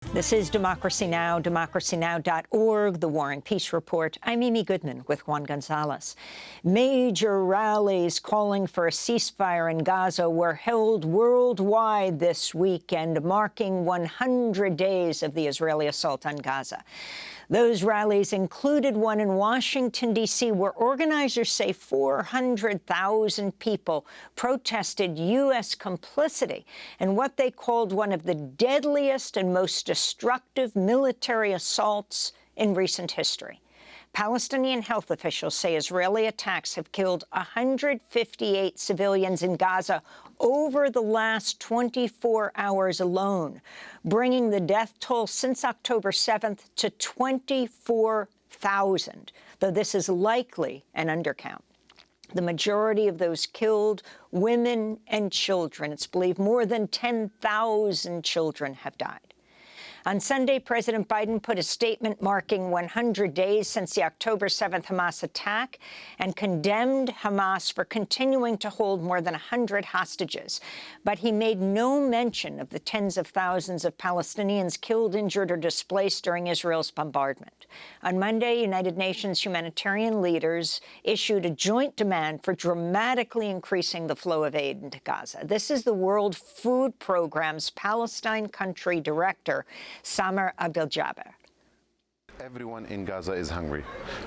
This is Democracy Now!, democracynow.org, The War and Peace Report. I'm Amy Goodman with Juan Gonzalez. Major rallies calling for a ceasefire in Gaza were held worldwide this weekend, marking 100 days of the Israeli assault on Gaza. Those rallies included one in Washington, D.C., where organizers say 400,000 people protested U.S. complicity in what they called one of the deadliest and most destructive military assaults in recent history. Palestinian health officials say Israeli attacks have killed 158 civilians in Gaza over the last 24 hours alone, bringing the death toll since October 7th to 24,000, though this is likely an undercount. The majority of those killed, women and children. It's believed more than 10,000 children have died. On Sunday, President Biden put a statement marking 100 days since the October 7th Hamas attack and condemned Hamas for continuing to hold more than 100 hostages. But he made no mention of the tens of thousands of Palestinians killed, injured, or displaced during Israel's bombardment. On Monday, United Nations humanitarian leaders issued a joint demand for dramatically increasing the flow of aid into Gaza. This is the World Food Programme's Palestine Country Director, Omar Abdel-Mannan. Everyone in Gaza is hungry.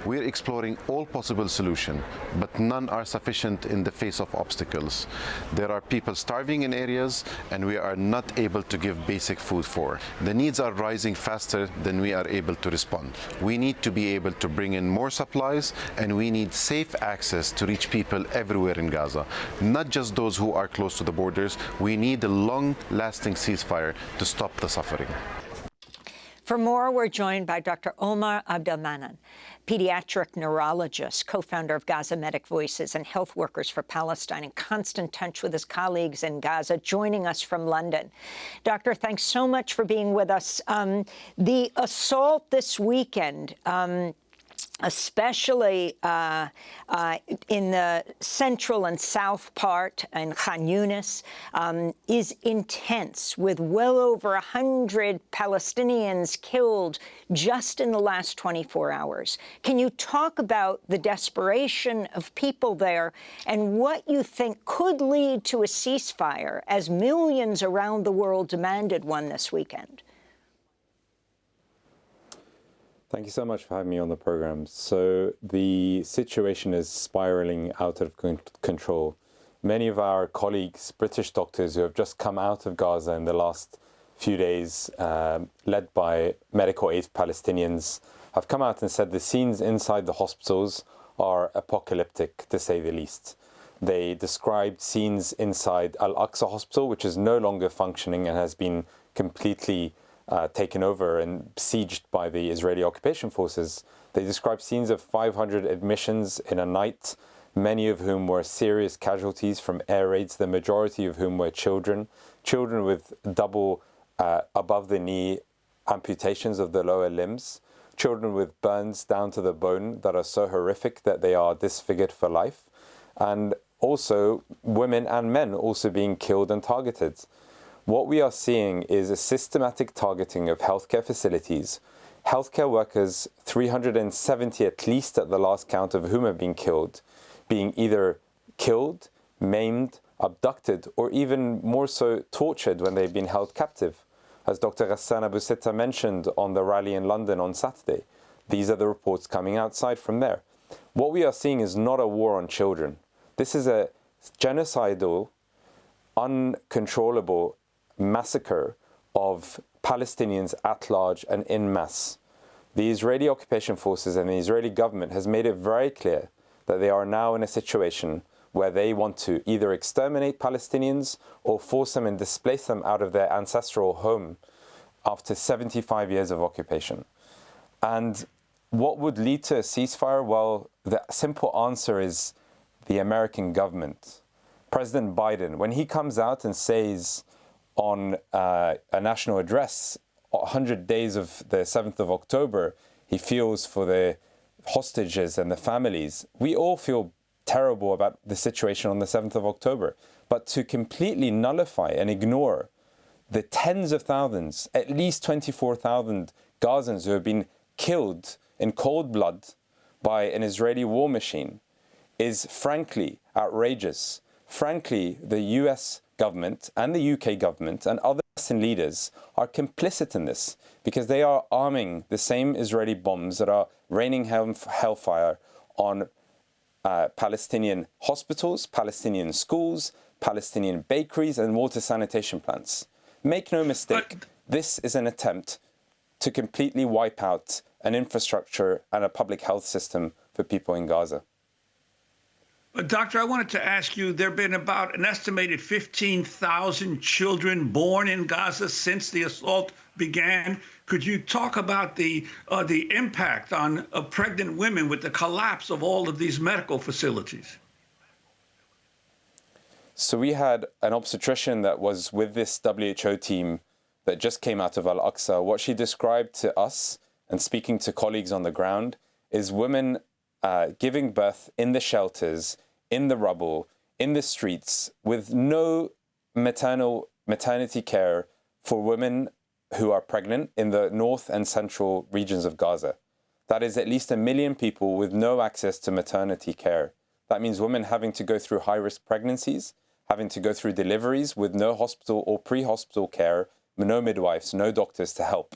We're exploring all possible solutions, but none are sufficient in the face of obstacles. There are people starving in areas, and we are not able to give basic food for. The needs are rising faster than we are able to respond. We need to be able to bring in more supplies, and we need safe access to reach people everywhere in Gaza, not just those who are close to the borders. We need a long-lasting ceasefire to stop the suffering. For more, we're joined by Dr. Omar Abdel-Mannan, pediatric neurologist, co-founder of Gaza Medic Voices and Health Workers for Palestine, in constant touch with his colleagues in Gaza, joining us from London. Doctor, thanks so much for being with us. The assault this weekend, especially in the central and south part in Khan Yunis, is intense, with well over 100 Palestinians killed just in the last 24 hours. Can you talk about the desperation of people there and what you think could lead to a ceasefire, as millions around the world demanded one this weekend? Thank you so much for having me on the program. So the situation is spiraling out of control. Many of our colleagues, British doctors who have just come out of Gaza in the last few days, led by medical aid Palestinians, have come out and said the scenes inside the hospitals are apocalyptic, to say the least. They described scenes inside Al-Aqsa Hospital, which is no longer functioning and has been completely taken over and besieged by the Israeli occupation forces. They described scenes of 500 admissions in a night, many of whom were serious casualties from air raids, the majority of whom were children with double above-the-knee amputations of the lower limbs, children with burns down to the bone that are so horrific that they are disfigured for life, and also women and men also being killed and targeted. What we are seeing is a systematic targeting of healthcare facilities. Healthcare workers, 370 at least at the last count of whom have been killed, being either killed, maimed, abducted, or even more so tortured when they've been held captive. As Dr. Ghassan Abu Sitta mentioned on the rally in London on Saturday, these are the reports coming outside from there. What we are seeing is not a war on children. This is a genocidal, uncontrollable massacre of Palestinians at large and en masse. The Israeli occupation forces and the Israeli government has made it very clear that they are now in a situation where they want to either exterminate Palestinians or force them and displace them out of their ancestral home after 75 years of occupation. And what would lead to a ceasefire? Well, the simple answer is the American government. President Biden, when he comes out and says on a national address, 100 days of the 7th of October, he feels for the hostages and the families. We all feel terrible about the situation on the 7th of October. But to completely nullify and ignore the tens of thousands, at least 24,000 Gazans who have been killed in cold blood by an Israeli war machine is frankly outrageous. Frankly, the US government and the UK government and other Western leaders are complicit in this because they are arming the same Israeli bombs that are raining hellfire on Palestinian hospitals, Palestinian schools, Palestinian bakeries and water sanitation plants. Make no mistake, this is an attempt to completely wipe out an infrastructure and a public health system for people in Gaza. Doctor, I wanted to ask you, there have been about an estimated 15,000 children born in Gaza since the assault began. Could you talk about the impact on pregnant women with the collapse of all of these medical facilities? So we had an obstetrician that was with this WHO team that just came out of Al-Aqsa. What she described to us and speaking to colleagues on the ground is women giving birth in the shelters, in the rubble, in the streets, with no maternity care for women who are pregnant in the north and central regions of Gaza. That is at least 1 million people with no access to maternity care. That means women having to go through high-risk pregnancies, having to go through deliveries with no hospital or pre-hospital care, no midwives, no doctors to help.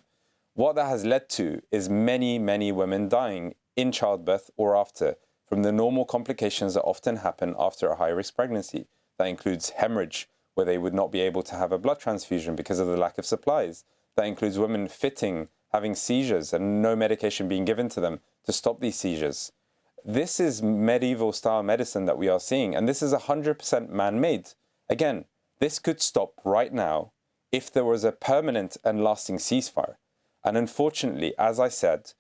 What that has led to is many, many women dying in childbirth or after from the normal complications that often happen after a high-risk pregnancy. That includes hemorrhage, where they would not be able to have a blood transfusion because of the lack of supplies. That includes women fitting, having seizures and no medication being given to them to stop these seizures. This is medieval-style medicine that we are seeing, and this is 100% man-made. Again, this could stop right now if there was a permanent and lasting ceasefire. And unfortunately, as I said,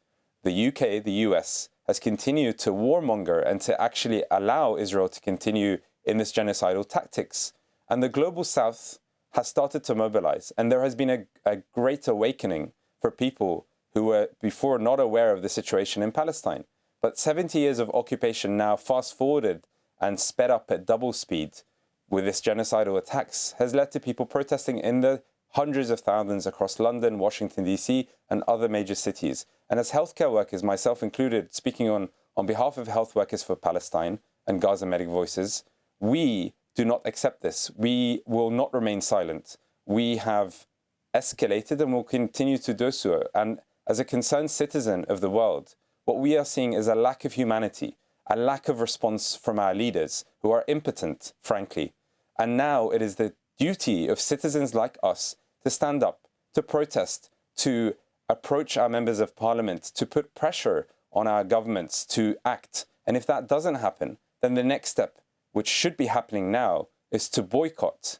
the UK, the US, has continued to warmonger and to actually allow Israel to continue in this genocidal tactics. And the global south has started to mobilize. And there has been a great awakening for people who were before not aware of the situation in Palestine. But 70 years of occupation now fast forwarded and sped up at double speed with this genocidal attacks has led to people protesting in the hundreds of thousands across London, Washington, D.C., and other major cities. And as healthcare workers, myself included, speaking on behalf of health workers for Palestine and Gaza Medic Voices, we do not accept this. We will not remain silent. We have escalated and will continue to do so. And as a concerned citizen of the world, what we are seeing is a lack of humanity, a lack of response from our leaders who are impotent, frankly. And now it is the duty of citizens like us to stand up, to protest, to approach our members of parliament, to put pressure on our governments to act. And if that doesn't happen, then the next step, which should be happening now, is to boycott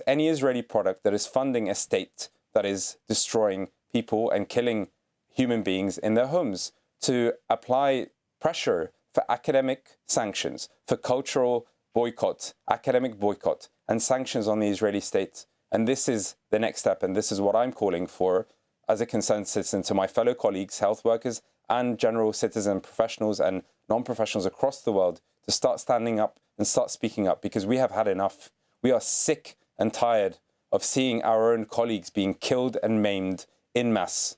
any Israeli product that is funding a state that is destroying people and killing human beings in their homes, to apply pressure for academic sanctions, for cultural boycott, academic boycott, and sanctions on the Israeli state. And this is the next step, and this is what I'm calling for as a concerned citizen to my fellow colleagues, health workers, and general citizen professionals and non-professionals across the world to start standing up and start speaking up, because we have had enough. We are sick and tired of seeing our own colleagues being killed and maimed en masse.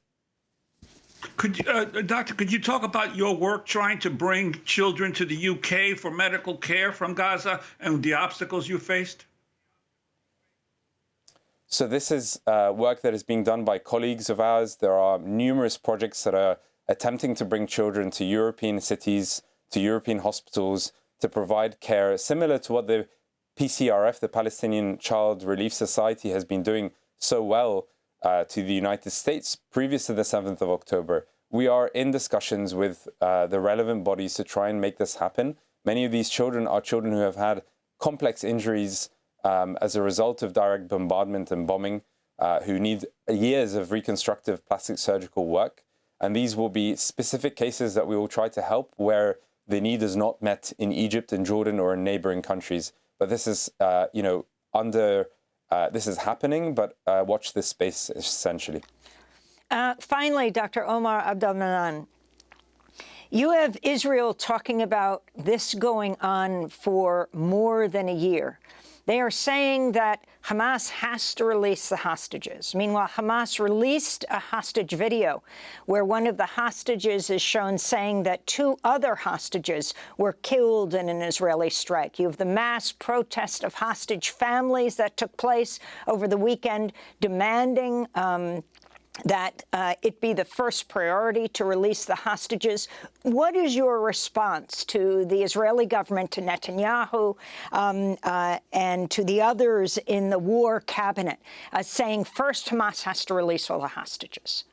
Doctor, could you talk about your work trying to bring children to the UK for medical care from Gaza and the obstacles you faced? So this is work that is being done by colleagues of ours. There are numerous projects that are attempting to bring children to European cities, to European hospitals, to provide care similar to what the PCRF, the Palestinian Child Relief Society, has been doing so well to the United States previous to the 7th of October. We are in discussions with the relevant bodies to try and make this happen. Many of these children are children who have had complex injuries as a result of direct bombardment and bombing, who need years of reconstructive plastic surgical work. And these will be specific cases that we will try to help where the need is not met in Egypt and Jordan or in neighboring countries. But this is, this is happening, but watch this space, essentially. Finally, Dr. Omar Abdel-Mannan, you have Israel talking about this going on for more than a year. They are saying that Hamas has to release the hostages. Meanwhile, Hamas released a hostage video where one of the hostages is shown saying that 2 other hostages were killed in an Israeli strike. You have the mass protest of hostage families that took place over the weekend demanding that it be the first priority to release the hostages. What is your response to the Israeli government, to Netanyahu, and to the others in the war cabinet saying first Hamas has to release all the hostages?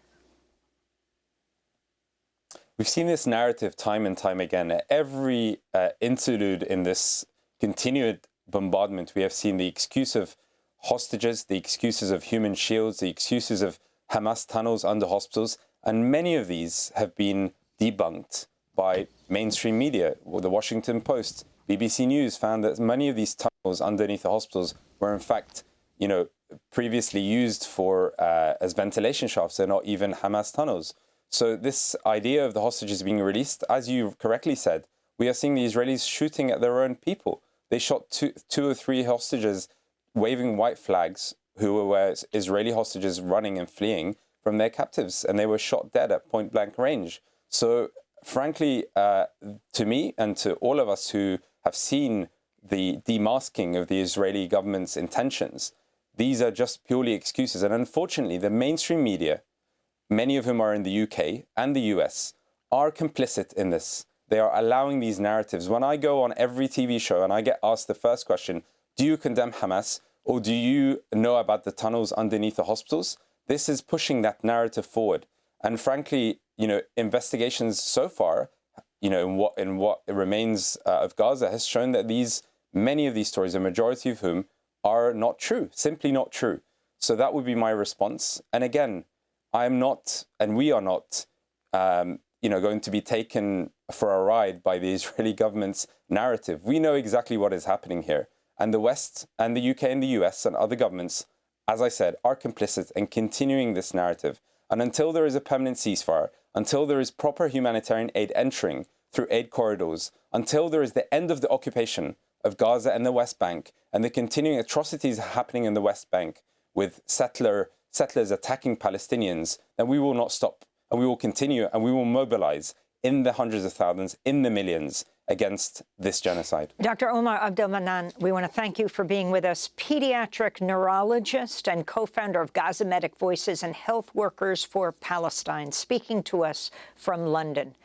We've seen this narrative time and time again. Every interlude in this continued bombardment, we have seen the excuse of hostages, the excuses of human shields, the excuses of Hamas tunnels under hospitals, and many of these have been debunked by mainstream media. The Washington Post, BBC News found that many of these tunnels underneath the hospitals were in fact, previously used for as ventilation shafts. They're not even Hamas tunnels. So this idea of the hostages being released, as you correctly said, we are seeing the Israelis shooting at their own people. They shot two or three hostages waving white flags who were Israeli hostages running and fleeing from their captives, and they were shot dead at point-blank range. So frankly, to me and to all of us who have seen the demasking of the Israeli government's intentions, these are just purely excuses. And unfortunately, the mainstream media, many of whom are in the UK and the US, are complicit in this. They are allowing these narratives. When I go on every TV show and I get asked the first question, do you condemn Hamas? Or do you know about the tunnels underneath the hospitals? This is pushing that narrative forward. And frankly, investigations so far, in what remains of Gaza has shown that many of these stories, a majority of whom are not true, simply not true. So that would be my response. And again, I'm not, and we are not, going to be taken for a ride by the Israeli government's narrative. We know exactly what is happening here. And the West and the UK and the US and other governments, as I said, are complicit in continuing this narrative. And until there is a permanent ceasefire, until there is proper humanitarian aid entering through aid corridors, until there is the end of the occupation of Gaza and the West Bank and the continuing atrocities happening in the West Bank with settlers attacking Palestinians, then we will not stop. And we will continue and we will mobilize in the hundreds of thousands, in the millions, against this genocide. Dr. Omar Abdel-Mannan, we want to thank you for being with us. Pediatric neurologist and co-founder of Gaza Medic Voices and Health Workers for Palestine, speaking to us from London.